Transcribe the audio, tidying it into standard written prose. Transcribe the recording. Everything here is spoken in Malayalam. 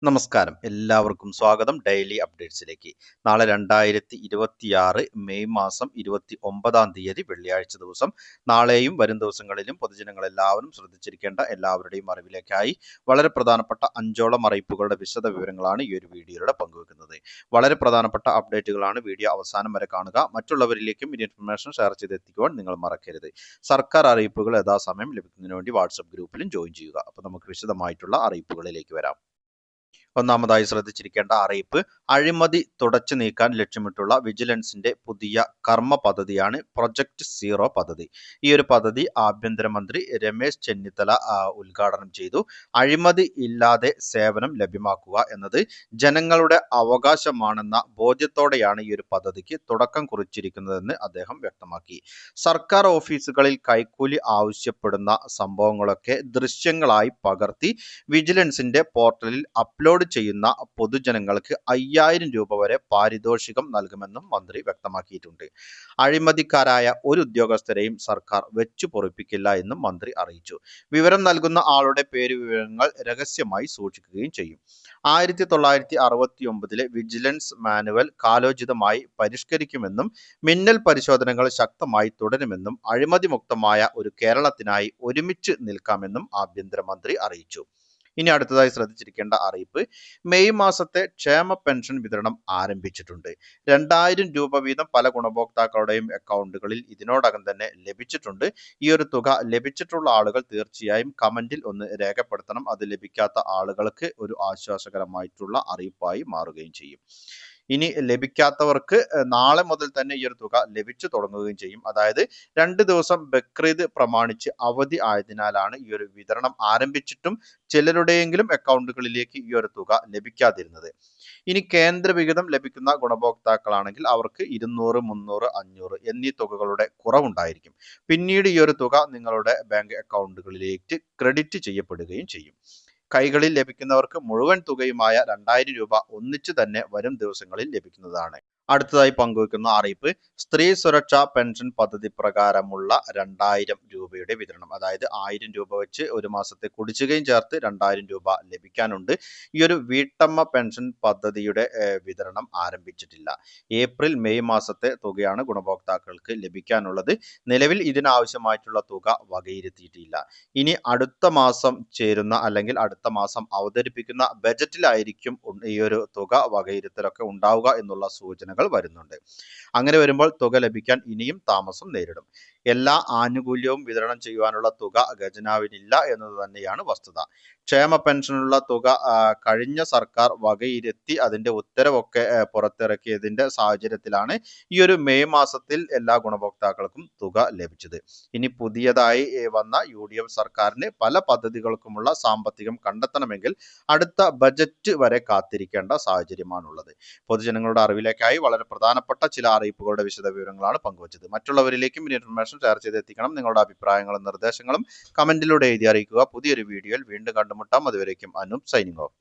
നമസ്കാരം, എല്ലാവർക്കും സ്വാഗതം ഡെയിലി അപ്ഡേറ്റ്സിലേക്ക്. നാളെ 2026 മെയ് മാസം 29 വെള്ളിയാഴ്ച ദിവസം. നാളെയും വരും ദിവസങ്ങളിലും പൊതുജനങ്ങളെല്ലാവരും ശ്രദ്ധിച്ചിരിക്കേണ്ട എല്ലാവരുടെയും അറിവിലേക്കായി വളരെ പ്രധാനപ്പെട്ട 5ഓളം അറിയിപ്പുകളുടെ വിശദ വിവരങ്ങളാണ് ഈ ഒരു വീഡിയോയിലൂടെ പങ്കുവെക്കുന്നത്. വളരെ പ്രധാനപ്പെട്ട അപ്ഡേറ്റുകളാണ്. വീഡിയോ അവസാനം വരെ കാണുക. മറ്റുള്ളവരിലേക്കും ഈ ഇൻഫർമേഷൻ ഷെയർ ചെയ്തെത്തിക്കുവാൻ നിങ്ങൾ മറക്കരുത്. സർക്കാർ അറിയിപ്പുകൾ യഥാസമയം ലഭിക്കുന്നതിന് വേണ്ടി വാട്സപ്പ് ഗ്രൂപ്പിലും ജോയിൻ ചെയ്യുക. അപ്പോൾ നമുക്ക് വിശദമായിട്ടുള്ള അറിയിപ്പുകളിലേക്ക് വരാം. ഒന്നാമതായി ശ്രദ്ധിച്ചിരിക്കേണ്ട അറിയിപ്പ്, അഴിമതി തുടച്ചു നീക്കാൻ ലക്ഷ്യമിട്ടുള്ള വിജിലൻസിന്റെ പുതിയ കർമ്മ പദ്ധതിയാണ് പ്രൊജക്ട് സീറോ പദ്ധതി. ഈ ഒരു പദ്ധതി ആഭ്യന്തരമന്ത്രി രമേശ് ചെന്നിത്തല ഉദ്ഘാടനം ചെയ്തു. അഴിമതി ഇല്ലാതെ സേവനം ലഭ്യമാക്കുക എന്നത് ജനങ്ങളുടെ അവകാശമാണെന്ന ബോധ്യത്തോടെയാണ് ഈ ഒരു പദ്ധതിക്ക് തുടക്കം കുറിച്ചിരിക്കുന്നതെന്ന് അദ്ദേഹം വ്യക്തമാക്കി. സർക്കാർ ഓഫീസുകളിൽ കൈക്കൂലി ആവശ്യപ്പെടുന്ന സംഭവങ്ങളൊക്കെ ദൃശ്യങ്ങളായി പകർത്തി വിജിലൻസിന്റെ പോർട്ടലിൽ അപ്ലോഡ് ചെയ്യുന്ന പൊതുജനങ്ങൾക്ക് 5000 രൂപ വരെ പാരിതോഷികം നൽകുമെന്നും മന്ത്രി വ്യക്തമാക്കിയിട്ടുണ്ട്. അഴിമതിക്കാരായ ഒരു ഉദ്യോഗസ്ഥരെയും സർക്കാർ വെച്ചു പൊറിപ്പിക്കില്ല എന്നും മന്ത്രി അറിയിച്ചു. വിവരം നൽകുന്ന ആളുടെ പേര് വിവരങ്ങൾ രഹസ്യമായി സൂക്ഷിക്കുകയും ചെയ്യും. 1969 വിജിലൻസ് മാനുവൽ കാലോചിതമായി പരിഷ്കരിക്കുമെന്നും മിന്നൽ പരിശോധനകൾ ശക്തമായി തുടരുമെന്നും അഴിമതിമുക്തമായ ഒരു കേരളത്തിനായി ഒരുമിച്ച് നിൽക്കാമെന്നും ആഭ്യന്തരമന്ത്രി അറിയിച്ചു. ഇനി അടുത്തതായി ശ്രദ്ധിച്ചിരിക്കേണ്ട അറിയിപ്പ്, മെയ് മാസത്തെ ക്ഷേമ പെൻഷൻ വിതരണം ആരംഭിച്ചിട്ടുണ്ട്. 2000 രൂപ വീതം പല ഗുണഭോക്താക്കളുടെയും അക്കൗണ്ടുകളിൽ ഇതിനോടകം തന്നെ ലഭിച്ചിട്ടുണ്ട്. ഈ ഒരു തുക ലഭിച്ചിട്ടുള്ള ആളുകൾ തീർച്ചയായും കമന്റിൽ ഒന്ന് രേഖപ്പെടുത്തണം. അത് ലഭിക്കാത്ത ആളുകൾക്ക് ഒരു ആശ്വാസകരമായിട്ടുള്ള അറിയിപ്പായി മാറുകയും ചെയ്യും. ഇനി ലഭിക്കാത്തവർക്ക് നാളെ മുതൽ തന്നെ ഈ ഒരു തുക ലഭിച്ചു തുടങ്ങുകയും ചെയ്യും. അതായത് 2 ദിവസം ബക്രീദ് പ്രമാണിച്ച് അവധി ആയതിനാലാണ് ഈ ഒരു വിതരണം ആരംഭിച്ചിട്ടും ചിലരുടെയെങ്കിലും അക്കൗണ്ടുകളിലേക്ക് ഈ ഒരു തുക ലഭിക്കാതിരുന്നത്. ഇനി കേന്ദ്ര വിഹിതം ലഭിക്കുന്ന ഗുണഭോക്താക്കളാണെങ്കിൽ അവർക്ക് 200, 300, 500 എന്നീ തുകകളുടെ കുറവുണ്ടായിരിക്കും. പിന്നീട് ഈ ഒരു തുക നിങ്ങളുടെ ബാങ്ക് അക്കൗണ്ടുകളിലേക്ക് ക്രെഡിറ്റ് ചെയ്യപ്പെടുകയും ചെയ്യും. കൈകളിൽ ലഭിക്കുന്നവർക്ക് മുഴുവൻ തുകയുമായ 2000 രൂപ ഒന്നിച്ചു തന്നെ വരും ദിവസങ്ങളിൽ ലഭിക്കുന്നതാണ്. അടുത്തതായി പങ്കുവെക്കുന്ന അറിയിപ്പ്, സ്ത്രീ സുരക്ഷാ പെൻഷൻ പദ്ധതി പ്രകാരമുള്ള 2000 രൂപയുടെ വിതരണം. അതായത് 1000 രൂപ വെച്ച് ഒരു മാസത്തെ കുടിശ്ശികയും ചേർത്ത് 2000 രൂപ ലഭിക്കാനുണ്ട്. ഈ ഒരു വീട്ടമ്മ പെൻഷൻ പദ്ധതിയുടെ വിതരണം ആരംഭിച്ചിട്ടില്ല. ഏപ്രിൽ മെയ് മാസത്തെ തുകയാണ് ഗുണഭോക്താക്കൾക്ക് ലഭിക്കാനുള്ളത്. നിലവിൽ ഇതിനാവശ്യമായിട്ടുള്ള തുക വകയിരുത്തിയിട്ടില്ല. ഇനി അടുത്ത മാസം ചേരുന്ന അല്ലെങ്കിൽ അടുത്ത മാസം അവതരിപ്പിക്കുന്ന ബജറ്റിലായിരിക്കും ഈ ഒരു തുക വകയിരുത്തലൊക്കെ ഉണ്ടാവുക എന്നുള്ള സൂചനകൾ വരുന്നുണ്ട്. അങ്ങനെ വരുമ്പോൾ തുക ലഭിക്കാൻ ഇനിയും താമസം നേരിടും. എല്ലാ ആനുകൂല്യവും വിതരണം ചെയ്യുവാനുള്ള തുക ഖജനാവിനില്ല എന്നത് തന്നെയാണ് വസ്തുത. ക്ഷേമ പെൻഷനുള്ള തുക കഴിഞ്ഞ സർക്കാർ വകയിരുത്തി അതിന്റെ ഉത്തരവൊക്കെ പുറത്തിറക്കിയതിന്റെ സാഹചര്യത്തിലാണ് ഈ ഒരു മെയ് മാസത്തിൽ എല്ലാ ഗുണഭോക്താക്കൾക്കും തുക ലഭിച്ചത്. ഇനി പുതിയതായി വന്ന UDF സർക്കാരിന് പല പദ്ധതികൾക്കുമുള്ള സാമ്പത്തികം കണ്ടെത്തണമെങ്കിൽ അടുത്ത ബജറ്റ് വരെ കാത്തിരിക്കേണ്ട സാഹചര്യമാണുള്ളത്. പൊതുജനങ്ങളുടെ അറിവിലേക്കായി വളരെ പ്രധാനപ്പെട്ട ചില അറിയിപ്പുകളുടെ വിശദ വിവരങ്ങളാണ് പങ്കുവച്ചത്. മറ്റുള്ളവരിലേക്കും ഈ ഇൻഫർമേഷൻ ഷെയർ ചെയ്തെത്തിക്കണം. നിങ്ങളുടെ അഭിപ്രായങ്ങളും നിർദ്ദേശങ്ങളും കമന്റിലൂടെ എഴുതി അറിയിക്കുക. പുതിയൊരു വീഡിയോയിൽ വീണ്ടും കണ്ടുമുട്ടാം. അതുവരേക്കും അനൂപ് സൈനിങ് ഓഫ്.